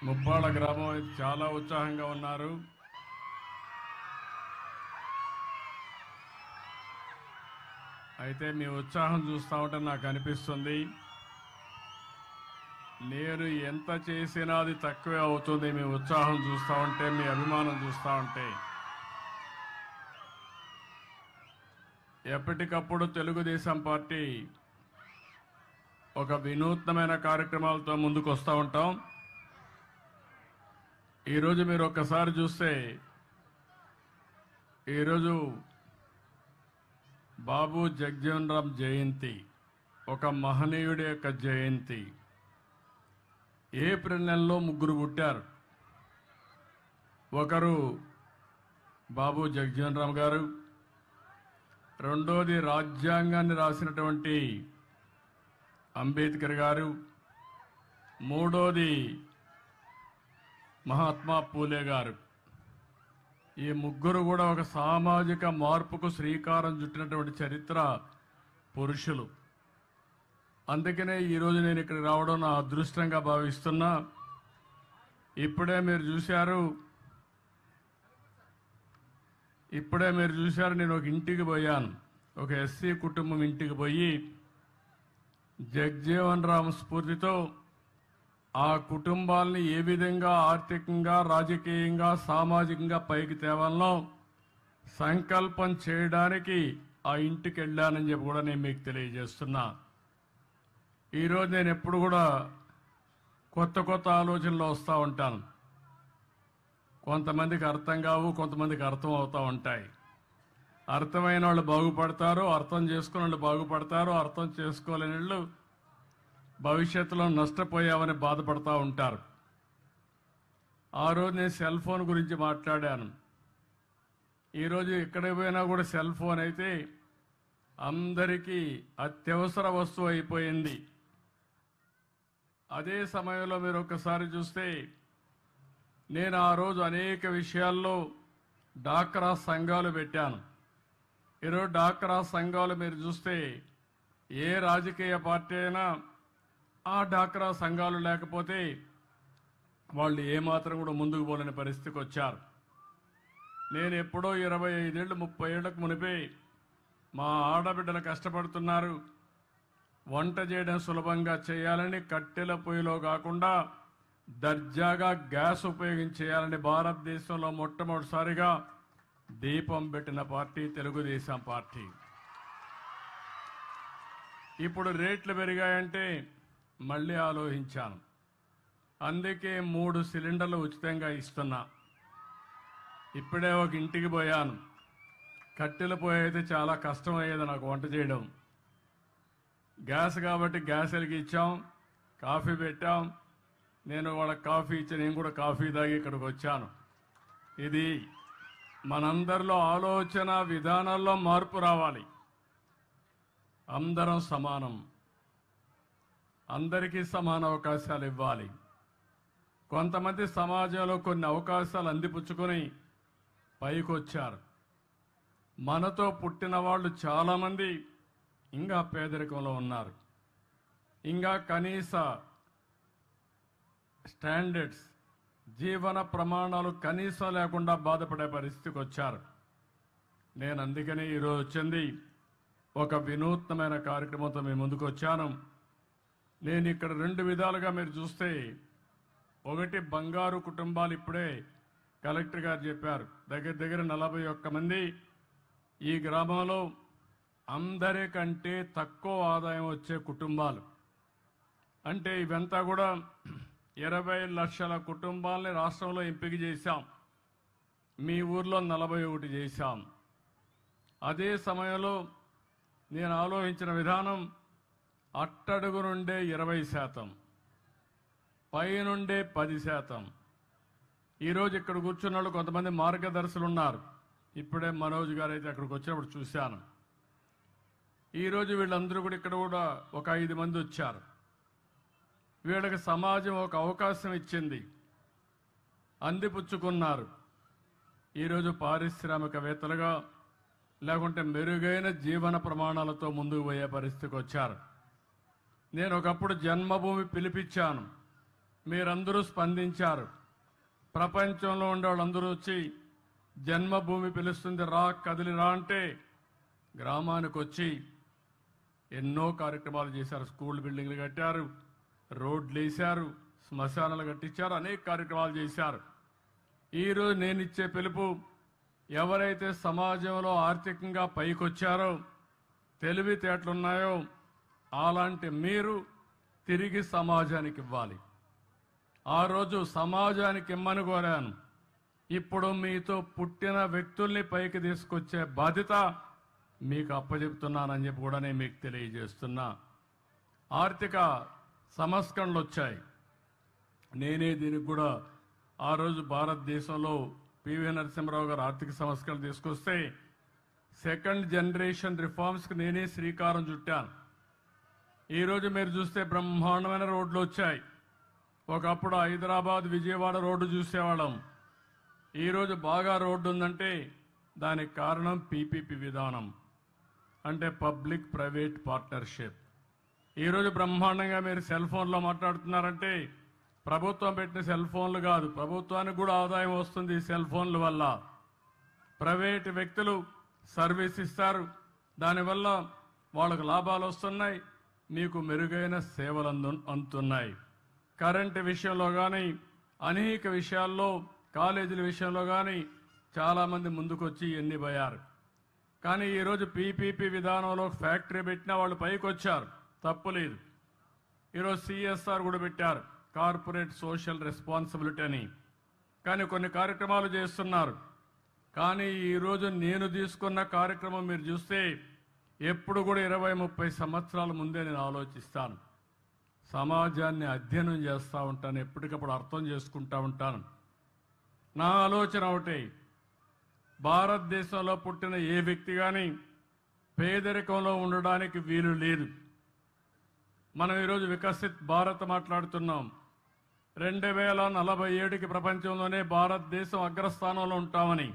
ముప్పాళ్ళ గ్రామం అయితే చాలా ఉత్సాహంగా ఉన్నారు. అయితే మీ ఉత్సాహం చూస్తూ ఉంటే నాకు అనిపిస్తుంది నేను ఎంత చేసినా అది తక్కువే అవుతుంది. మీ ఉత్సాహం చూస్తూ ఉంటే, మీ అభిమానం చూస్తూ ఉంటే. ఎప్పటికప్పుడు తెలుగుదేశం పార్టీ ఒక వినూత్నమైన కార్యక్రమాలతో ముందుకు వస్తూ ఉంటాం. ఈరోజు మీరు ఒక్కసారి చూస్తే, ఈరోజు బాబు జగ్జీవన్ రామ్ జయంతి, ఒక మహనీయుడి యొక్క జయంతి. ఏప్రిల్ నెలలో ముగ్గురు పుట్టారు. ఒకరు బాబు జగ్జీవన్ రామ్ గారు, రెండోది రాజ్యాంగాన్ని రాసినటువంటి అంబేద్కర్ గారు, మూడోది మహాత్మా పూలే గారు. ఈ ముగ్గురు కూడా ఒక సామాజిక మార్పుకు శ్రీకారం చుట్టినటువంటి చరిత్ర పురుషులు. అందుకనే ఈరోజు నేను ఇక్కడికి రావడం నా అదృష్టంగా భావిస్తున్నా. ఇప్పుడే మీరు చూశారు నేను ఒక ఇంటికి పోయాను. ఒక ఎస్సీ కుటుంబం ఇంటికి పోయి జగ్జీవన్ రామ్ స్ఫూర్తితో ఆ కుటుంబాలని ఏ విధంగా ఆర్థికంగా, రాజకీయంగా, సామాజికంగా పైకి తేవాలనో సంకల్పం చేయడానికి ఆ ఇంటికి వెళ్ళానని చెప్పి కూడా నేను మీకు తెలియజేస్తున్నా. ఈరోజు నేను ఎప్పుడు కూడా కొత్త కొత్త ఆలోచనలు వస్తూ ఉంటాను. కొంతమందికి అర్థం కావు, కొంతమందికి అర్థం అవుతూ ఉంటాయి. అర్థమైన వాళ్ళు బాగుపడతారు, అర్థం చేసుకున్న వాళ్ళు బాగుపడతారు, అర్థం చేసుకోలేని వాళ్ళు భవిష్యత్తులో నష్టపోయామని బాధపడతా ఉంటారు. ఆ రోజు నేను సెల్ ఫోన్ గురించి మాట్లాడాను. ఈరోజు ఎక్కడికి పోయినా కూడా సెల్ ఫోన్ అయితే అందరికీ అత్యవసర వస్తువు అయిపోయింది. అదే సమయంలో మీరు ఒక్కసారి చూస్తే, నేను ఆ రోజు అనేక విషయాల్లో డాక్రా సంఘాలు పెట్టాను. ఈరోజు డాక్రా సంఘాలు మీరు చూస్తే ఏ రాజకీయ పార్టీ అయినా ఆ డాక్రా సంఘాలు లేకపోతే వాళ్ళు ఏమాత్రం కూడా ముందుకు పోలేని పరిస్థితికి వచ్చారు. నేను ఎప్పుడో 25 ఏళ్ళు 30 ఏళ్లకు మునిపే మా ఆడబిడ్డలు కష్టపడుతున్నారు, వంట చేయడం సులభంగా చేయాలని కట్టెల పొయ్యిలో కాకుండా దర్జాగా గ్యాస్ ఉపయోగించేయాలని భారతదేశంలో మొట్టమొదటిసారిగా దీపం పెట్టిన పార్టీ తెలుగుదేశం పార్టీ. ఇప్పుడు రేట్లు పెరిగాయంటే మళ్ళీ ఆలోచించాను. అందుకే 3 సిలిండర్లు ఉచితంగా ఇస్తున్నా. ఇప్పుడే ఒక ఇంటికి పోయాను. కట్టెల పొయ్యి అయితే చాలా కష్టం అయ్యేది నాకు వంట చేయడం. గ్యాస్ కాబట్టి గ్యాస్ వెలిగించాం, కాఫీ పెట్టాం. నేను వాళ్ళకి కాఫీ ఇచ్చి నేను కూడా కాఫీ తాగి ఇక్కడికి వచ్చాను. ఇది మనందరిలో ఆలోచన విధానాల్లో మార్పు రావాలి. అందరం సమానం, అందరికీ సమాన అవకాశాలు ఇవ్వాలి. కొంతమంది సమాజంలో కొన్ని అవకాశాలు అందిపుచ్చుకొని పైకొచ్చారు. మనతో పుట్టిన వాళ్ళు చాలామంది ఇంకా పేదరికంలో ఉన్నారు. ఇంకా కనీస స్టాండర్డ్స్, జీవన ప్రమాణాలు కనీసం లేకుండా బాధపడే పరిస్థితికి వచ్చారు. నేను అందుకనే ఈరోజు వచ్చింది ఒక వినూత్నమైన కార్యక్రమంతో మీ ముందుకు వచ్చాను. నేను ఇక్కడ 2 విధాలుగా మీరు చూస్తే, ఒకటి బంగారు కుటుంబాలు. ఇప్పుడే కలెక్టర్ గారు చెప్పారు, దగ్గర దగ్గర 41 మంది ఈ గ్రామంలో అందరికంటే తక్కువ ఆదాయం వచ్చే కుటుంబాలు. అంటే ఇవంతా కూడా 20 లక్షల కుటుంబాలని రాష్ట్రంలో ఎంపిక చేశాం. మీ ఊర్లో 41 చేశాం. అదే సమయంలో నేను ఆలోచించిన విధానం, అట్టడుగు నుండే 20%, పైనుండే 10%. ఈరోజు ఇక్కడ కూర్చున్న వాళ్ళు కొంతమంది మార్గదర్శులు ఉన్నారు. ఇప్పుడే మనోజ్ గారు అయితే అక్కడికి వచ్చినప్పుడు చూశాను. ఈరోజు వీళ్ళందరూ కూడా ఇక్కడ కూడా ఒక 5 మంది వచ్చారు. వీళ్ళకి సమాజం ఒక అవకాశం ఇచ్చింది, అందిపుచ్చుకున్నారు. ఈరోజు పారిశ్రామికవేత్తలుగా, లేకుంటే మెరుగైన జీవన ప్రమాణాలతో ముందుకు పోయే పరిస్థితికి వచ్చారు. నేను ఒకప్పుడు జన్మభూమి పిలిపించాను. మీరందరూ స్పందించారు. ప్రపంచంలో ఉండే వాళ్ళందరూ వచ్చి జన్మభూమి పిలుస్తుంది రా కదిలి రా అంటే గ్రామానికి వచ్చి ఎన్నో కార్యక్రమాలు చేశారు. స్కూల్ బిల్డింగ్లు కట్టారు, రోడ్లు వేశారు, శ్మశానాలు కట్టించారు, అనేక కార్యక్రమాలు చేశారు. ఈరోజు నేను ఇచ్చే పిలుపు, ఎవరైతే సమాజంలో ఆర్థికంగా పైకొచ్చారో, తెలివితేటలున్నాయో అలాంటి మీరు తిరిగి సమాజానికి ఇవ్వాలి. ఆ రోజు సమాజానికి ఇమ్మని కోరాను. ఇప్పుడు మీతో పుట్టిన వ్యక్తుల్ని పైకి తీసుకొచ్చే బాధ్యత మీకు అప్పచెప్తున్నానని చెప్పి కూడా నేను మీకు తెలియజేస్తున్నా. ఆర్థిక సంస్కరణలు వచ్చాయి. నేనే దీనికి కూడా ఆ రోజు భారతదేశంలో పివి నరసింహారావు గారు ఆర్థిక సంస్కరణలు తీసుకొస్తే సెకండ్ జనరేషన్ రిఫార్మ్స్కి నేనే శ్రీకారం చుట్టాను. ఈరోజు మీరు చూస్తే బ్రహ్మాండమైన రోడ్లు వచ్చాయి. ఒకప్పుడు హైదరాబాద్ విజయవాడ రోడ్డు చూసేవాళ్ళం. ఈరోజు బాగా రోడ్డు ఉందంటే దానికి కారణం పీపీపీ విధానం, అంటే పబ్లిక్ ప్రైవేట్ పార్ట్నర్షిప్. ఈరోజు బ్రహ్మాండంగా మీరు సెల్ ఫోన్లో మాట్లాడుతున్నారంటే ప్రభుత్వం పెట్టిన సెల్ ఫోన్లు కాదు, ప్రభుత్వానికి కూడా ఆదాయం వస్తుంది ఈ సెల్ ఫోన్ల వల్ల. ప్రైవేట్ వ్యక్తులు సర్వీస్ ఇస్తారు, దానివల్ల వాళ్ళకు లాభాలు వస్తున్నాయి, మీకు మెరుగైన సేవలు అందుతున్నాయి. కరెంటు విషయంలో కానీ అనేక విషయాల్లో, కాలేజీల విషయంలో కానీ చాలామంది ముందుకొచ్చి ఎన్ని పోయారు. కానీ ఈరోజు పీపీపీ విధానంలో ఫ్యాక్టరీ పెట్టినా వాళ్ళు పైకి వచ్చారు, తప్పులేదు. ఈరోజు సిఎస్ఆర్ కూడా పెట్టారు, కార్పొరేట్ సోషల్ రెస్పాన్సిబిలిటీ అని. కానీ కొన్ని కార్యక్రమాలు చేస్తున్నారు. కానీ ఈరోజు నేను తీసుకున్న కార్యక్రమం మీరు చూస్తే ఎప్పుడు కూడా 20-30 సంవత్సరాల ముందే నేను ఆలోచిస్తాను. సమాజాన్ని అధ్యయనం చేస్తూ ఉంటాను, ఎప్పటికప్పుడు అర్థం చేసుకుంటూ ఉంటాను. నా ఆలోచన ఒకటే, భారతదేశంలో పుట్టిన ఏ వ్యక్తి కానీ పేదరికంలో ఉండడానికి వీలు లేదు. మనం ఈరోజు వికసిత్ భారత్ మాట్లాడుతున్నాం. 2047కి ప్రపంచంలోనే భారతదేశం అగ్రస్థానంలో ఉంటామని.